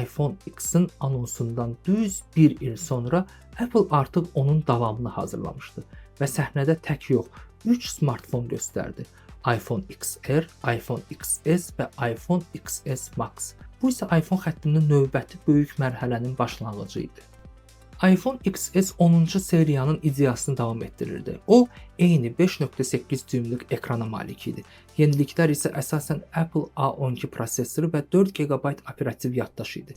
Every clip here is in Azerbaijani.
iPhone X-in anonsundan düz bir il sonra Apple artıq onun davamını hazırlamışdı və səhnədə tək yox, 3 smartfon göstərdi. iPhone XR, iPhone XS və iPhone XS Max. Bu isə iPhone xəttinin növbəti böyük mərhələnin başlanğıcı idi. iPhone XS 10-cu seriyanın ideyasını davam etdirirdi. O, eyni 5.8 düymlük ekrana malik idi. Yeniliklər isə əsasən Apple A12 prosessoru və 4 GB operativ yaddaşı idi.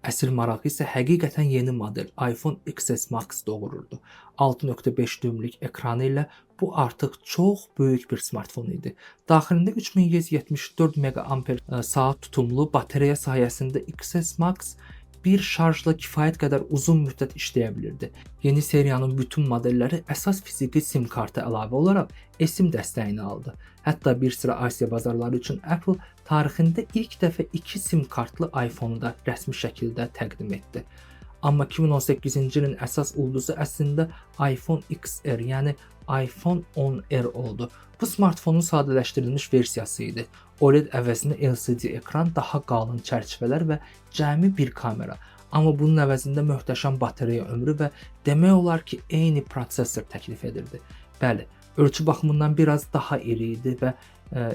Əsl marağı isə həqiqətən yeni model iPhone XS Max doğururdu. 6.5 düymlük ekranı ilə bu artıq çox böyük bir smartfon idi. Daxilində 3174 mAh tutumlu batareya sayəsində XS Max bir şarjla kifayət qədər uzun müddət işləyə bilirdi. Yeni seriyanın bütün modelləri əsas fiziki sim kartı əlavə olaraq eSIM dəstəyini aldı. Hətta bir sıra Asiya bazarları üçün Apple tarixində ilk dəfə 2 sim kartlı iPhone-u da rəsmi şəkildə təqdim etdi. Amma 2018-ci ilin əsas ulduzu əslində iPhone XR, yəni iPhone 10R oldu. Bu smartfonun sadələşdirilmiş versiyası idi. OLED əvəzinə LCD ekran, daha qalın çərçivələr və cəmi bir kamera. Amma bunun əvəzində möhtəşəm batareya ömrü və demək olar ki, eyni prosesor təklif edirdi. Bəli, ölçü baxımından biraz daha iri idi və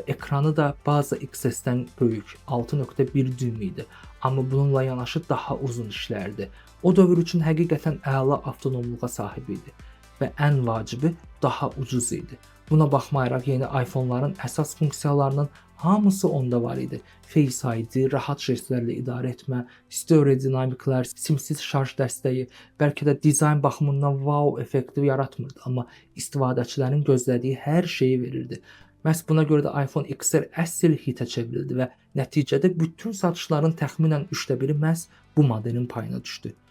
ekranı da baza XS-dən böyük, 6.1 düym idi. Amma bununla yanaşı daha uzun işlərdi. O dövr üçün həqiqətən əla avtonomluğa sahib idi və ən vacibi daha ucuz idi. Buna baxmayaraq yeni iPhone-ların əsas funksiyalarının hamısı onda var idi. Face ID, rahat jestlərlə idarə etmə, stereo dinamiklər, simsiz şarj dəstəyi, bəlkə də dizayn baxımından wow effekti yaratmırdı, amma istifadəçilərin gözlədiyi hər şeyi verirdi. Məhz buna görə də iPhone XR əsl hitə çevrildi və nəticədə bütün satışların təxminən 1/3-i məhz bu modelin payına düşdü.